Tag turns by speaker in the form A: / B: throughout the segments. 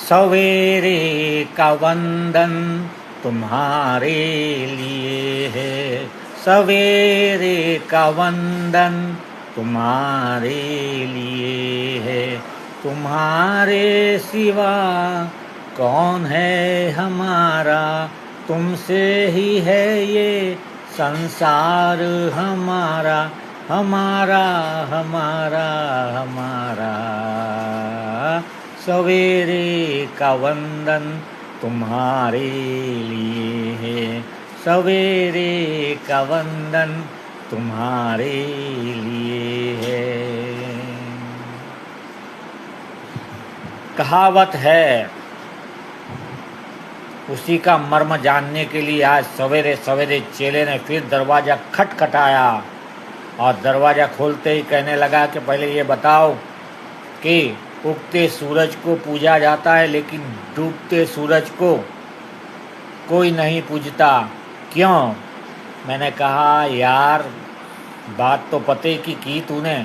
A: सवेरे का वंदन तुम्हारे लिए है, सवेरे का वंदन तुम्हारे लिए है। तुम्हारे सिवा कौन है हमारा, तुमसे ही है ये संसार हमारा, हमारा हमारा हमारा। सवेरे का वंदन तुम्हारे लिए है, सवेरे का वंदन तुम्हारे लिए है। कहावत है, उसी का मर्म जानने के लिए आज सवेरे सवेरे चेले ने फिर दरवाज़ा खटखटाया और दरवाज़ा खोलते ही कहने लगा कि पहले ये बताओ कि उगते सूरज को पूजा जाता है लेकिन डूबते सूरज को कोई नहीं पूजता, क्यों? मैंने कहा यार बात तो पते की तूने,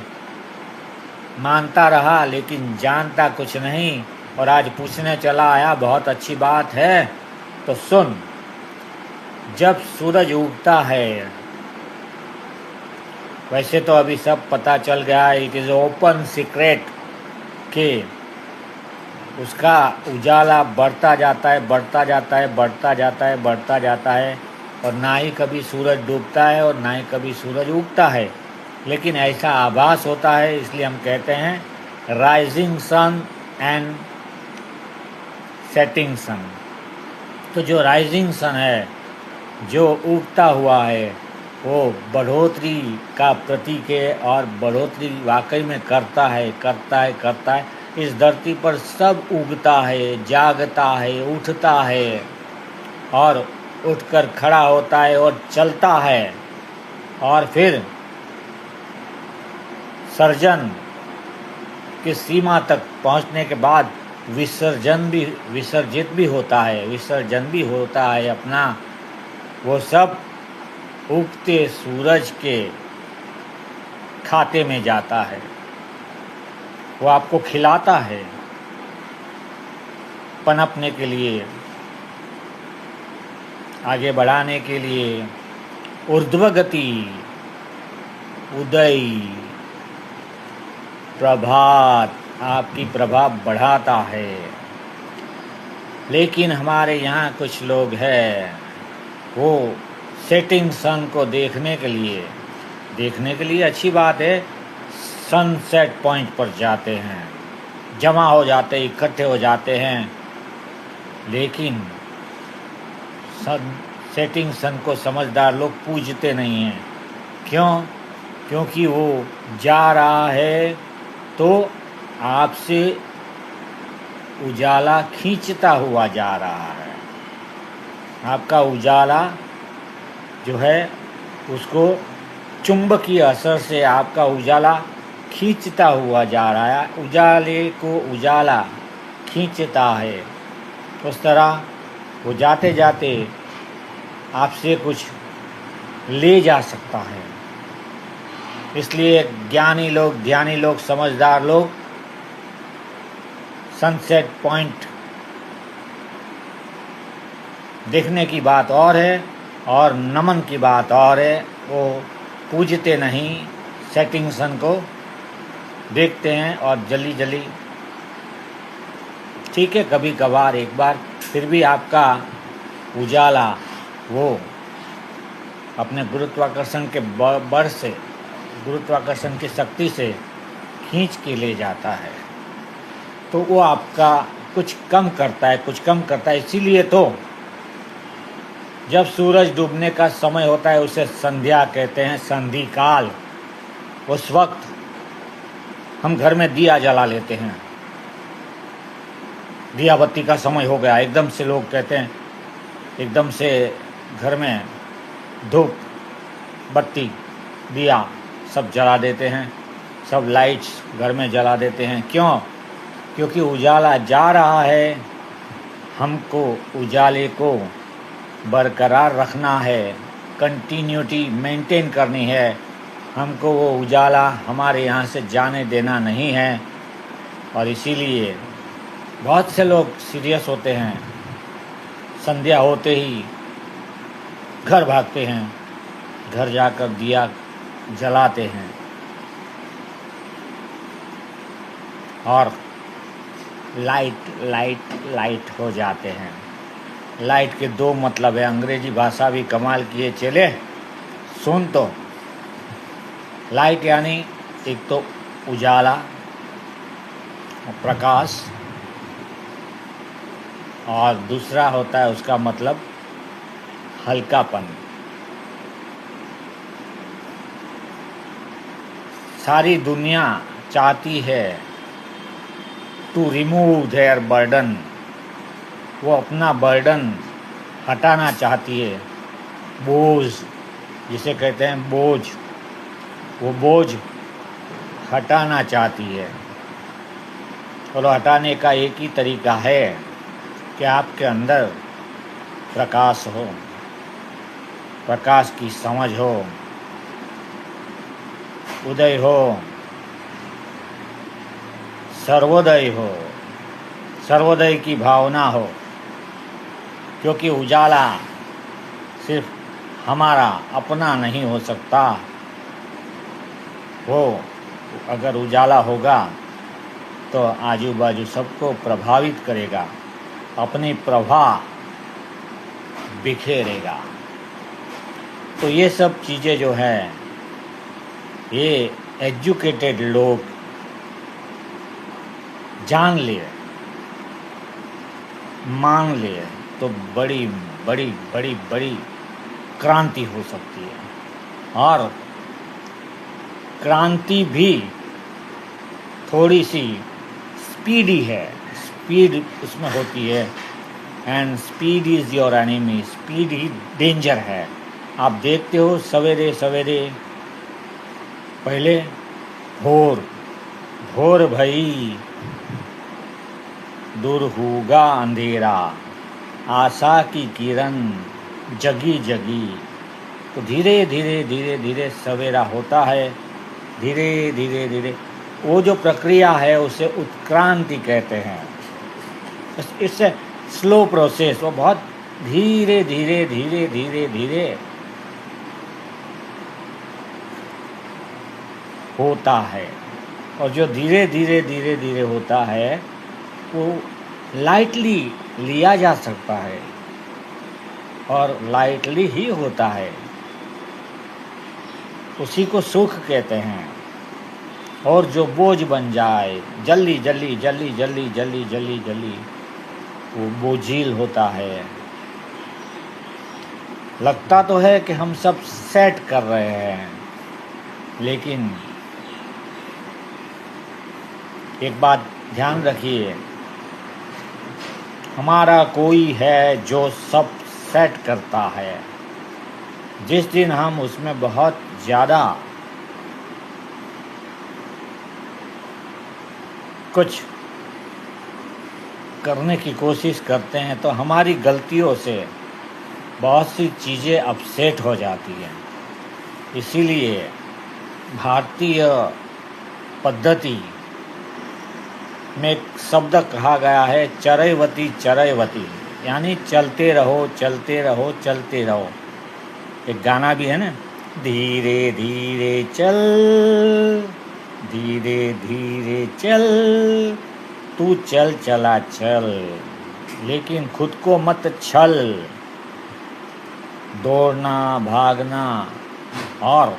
A: मानता रहा लेकिन जानता कुछ नहीं और आज पूछने चला आया। बहुत अच्छी बात है, तो सुन। जब सूरज उगता है, वैसे तो अभी सब पता चल गया, इट इज़ ओपन सीक्रेट कि उसका उजाला बढ़ता जाता है, बढ़ता जाता है, बढ़ता जाता है, बढ़ता जाता है और ना ही कभी सूरज डूबता है और ना ही कभी सूरज उगता है, लेकिन ऐसा आभास होता है। इसलिए हम कहते हैं rising sun and setting sun. तो जो राइजिंग सन है, जो उगता हुआ है, वो बढ़ोतरी का प्रतीक है और बढ़ोतरी वाकई में करता है, करता है, करता है। इस धरती पर सब उगता है, जागता है, उठता है और उठकर खड़ा होता है और चलता है और फिर सर्जन की सीमा तक पहुंचने के बाद विसर्जित भी होता है, विसर्जन भी होता है अपना। वो सब उगते सूरज के खाते में जाता है। वो आपको खिलाता है पनपने के लिए, आगे बढ़ाने के लिए। ऊर्ध्वगति, उदय, प्रभात आपकी प्रभा बढ़ाता है। लेकिन हमारे यहाँ कुछ लोग हैं, वो सेटिंग सन को देखने के लिए अच्छी बात है, सनसेट पॉइंट पर जाते हैं, जमा हो जाते, इकट्ठे हो जाते हैं, लेकिन सेटिंग सन को समझदार लोग पूजते नहीं हैं। क्यों? क्योंकि वो जा रहा है तो आपसे उजाला खींचता हुआ जा रहा है। आपका उजाला जो है उसको चुंबकीय असर से आपका उजाला खींचता हुआ जा रहा है, उजाले को उजाला खींचता है। उस तरह वो जाते जाते आपसे कुछ ले जा सकता है। इसलिए ज्ञानी लोग, ध्यानी लोग, समझदार लोग सनसेट पॉइंट देखने की बात और है और नमन की बात और है। वो पूजते नहीं, सेटिंग सन को देखते हैं और जल्दी जल्दी ठीक है, कभी कभार एक बार फिर भी आपका उजाला वो अपने गुरुत्वाकर्षण के बल से, गुरुत्वाकर्षण की शक्ति से खींच के ले जाता है, तो वो आपका कुछ कम करता है। इसीलिए तो जब सूरज डूबने का समय होता है उसे संध्या कहते हैं, संधि काल। उस वक्त हम घर में दिया जला लेते हैं, दिया बत्ती का समय हो गया, एकदम से लोग कहते हैं, एकदम से घर में धूप बत्ती दिया सब जला देते हैं, सब लाइट्स घर में जला देते हैं। क्यों? क्योंकि उजाला जा रहा है, हमको उजाले को बरकरार रखना है, कंटिन्यूटी मेंटेन करनी है, हमको वो उजाला हमारे यहाँ से जाने देना नहीं है। और इसीलिए बहुत से लोग सीरियस होते हैं, संध्या होते ही घर भागते हैं, घर जाकर दिया जलाते हैं और लाइट लाइट लाइट हो जाते हैं। लाइट के दो मतलब है, अंग्रेजी भाषा भी कमाल किए चले सुन तो। लाइट यानी एक तो उजाला, प्रकाश, और दूसरा होता है उसका मतलब हल्कापन। सारी दुनिया चाहती है टू रिमूव देयर बर्डन, वो अपना बर्डन हटाना चाहती है, बोझ जिसे कहते हैं बोझ, वो बोझ हटाना चाहती है। और हटाने का एक ही तरीका है कि आपके अंदर प्रकाश हो, प्रकाश की समझ हो, उदय हो, सर्वोदय हो, सर्वोदय की भावना हो। क्योंकि उजाला सिर्फ हमारा अपना नहीं हो सकता, वो अगर उजाला होगा तो आजू बाजू सबको प्रभावित करेगा, अपनी प्रभा बिखेरेगा। तो ये सब चीज़ें जो है, ये एजुकेटेड लोग जान ले, मान ले तो बड़ी बड़ी बड़ी बड़ी क्रांति हो सकती है। और क्रांति भी थोड़ी सी स्पीडी है, स्पीड उसमें होती है, and speed is your enemy, speed he danger है। आप देखते हो सवेरे सवेरे पहले भोर भोर भई, दूर होगा अंधेरा, आशा की किरण जगी जगी। तो धीरे धीरे धीरे धीरे सवेरा होता है, धीरे धीरे धीरे वो जो प्रक्रिया है उसे उत्क्रांति कहते हैं। इससे स्लो प्रोसेस, वो बहुत धीरे धीरे धीरे धीरे धीरे होता है। और जो धीरे धीरे धीरे धीरे होता है वो लाइटली लिया जा सकता है और लाइटली ही होता है, उसी को सुख कहते हैं। और जो बोझ बन जाए जल्दी जल्दी जल्दी जल्दी जल्दी जल्दी जल्दी, वो बोझिल होता है। लगता तो है कि हम सब सेट कर रहे हैं, लेकिन एक बात ध्यान रखिए, हमारा कोई है जो सब सेट करता है। जिस दिन हम उसमें बहुत ज़्यादा कुछ करने की कोशिश करते हैं तो हमारी गलतियों से बहुत सी चीज़ें अपसेट हो जाती हैं। इसीलिए भारतीय पद्धति में एक शब्द कहा गया है, चरैवती चरैवती, यानी चलते रहो चलते रहो चलते रहो। एक गाना भी है ना, धीरे धीरे चल धीरे धीरे चल, तू चल चला चल, लेकिन खुद को मत छल। दौड़ना भागना और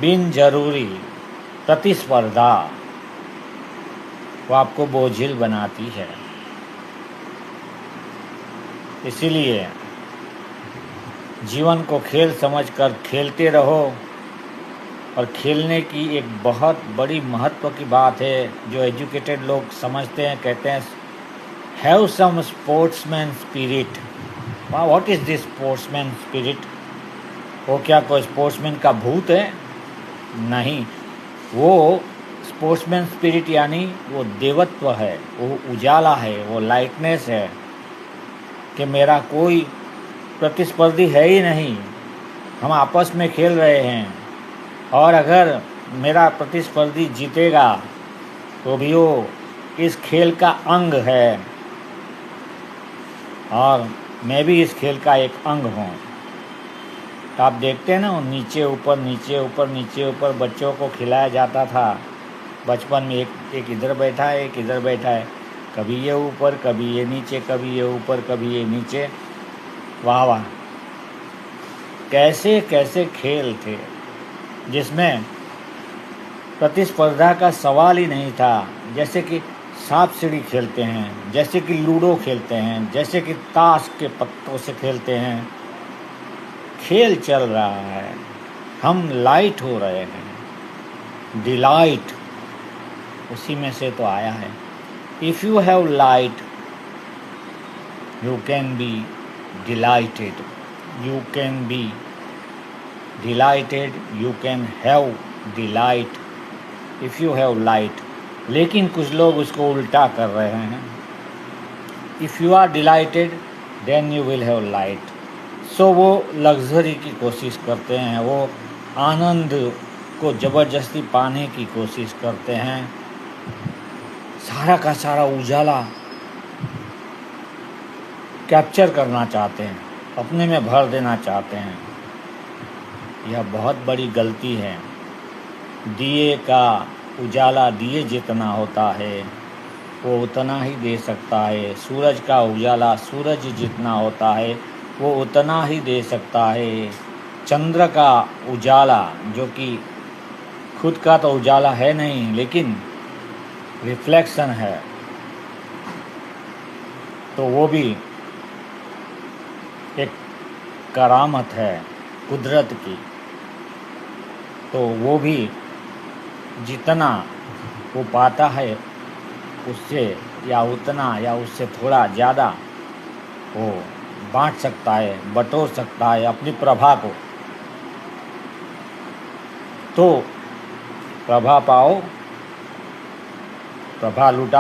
A: बिन जरूरी प्रतिस्पर्धा वो आपको बोझिल बनाती है। इसीलिए जीवन को खेल समझकर खेलते रहो। और खेलने की एक बहुत बड़ी महत्व की बात है जो एजुकेटेड लोग समझते हैं, कहते हैं have some sportsman spirit. What is this sportsman spirit? वो क्या कोई स्पोर्ट्समैन का भूत है? नहीं, वो स्पोर्ट्समैन स्पिरिट यानी वो देवत्व है, वो उजाला है, वो लाइटनेस है कि मेरा कोई प्रतिस्पर्धी है ही नहीं, हम आपस में खेल रहे हैं। और अगर मेरा प्रतिस्पर्धी जीतेगा तो भी वो इस खेल का अंग है और मैं भी इस खेल का एक अंग हूँ। तो आप देखते हैं ना, वो नीचे ऊपर नीचे ऊपर नीचे ऊपर बच्चों को खिलाया जाता था बचपन में। एक इधर बैठा है, एक इधर बैठा है, कभी ये ऊपर कभी ये नीचे, कभी ये ऊपर कभी ये नीचे। वाह वाह, कैसे कैसे खेल थे जिसमें प्रतिस्पर्धा का सवाल ही नहीं था। जैसे कि सांप सीढ़ी खेलते हैं, जैसे कि लूडो खेलते हैं, जैसे कि ताश के पत्तों से खेलते हैं। खेल चल रहा है, हम लाइट हो रहे हैं। डिलाइट उसी में से तो आया है। If you have light you can be delighted, you can be delighted, you can have delight if you have light. लेकिन कुछ लोग उसको उल्टा कर रहे हैं। If you are delighted then you will have light. So वो लग्जरी की कोशिश करते हैं, वो आनंद को ज़बरदस्ती पाने की कोशिश करते हैं। सारा का सारा उजाला कैप्चर करना चाहते हैं, अपने में भर देना चाहते हैं। यह बहुत बड़ी गलती है। दिए का उजाला दिए जितना होता है वो उतना ही दे सकता है। सूरज का उजाला सूरज जितना होता है वो उतना ही दे सकता है। चंद्र का उजाला, जो कि खुद का तो उजाला है नहीं लेकिन रिफ्लेक्शन है, तो वो भी एक करामत है कुदरत की। तो वो भी जितना वो पाता है उससे या उतना या उससे थोड़ा ज़्यादा वो बांट सकता है, बटोर सकता है अपनी प्रभा को। तो प्रभा पाओ, प्रभा लुटा।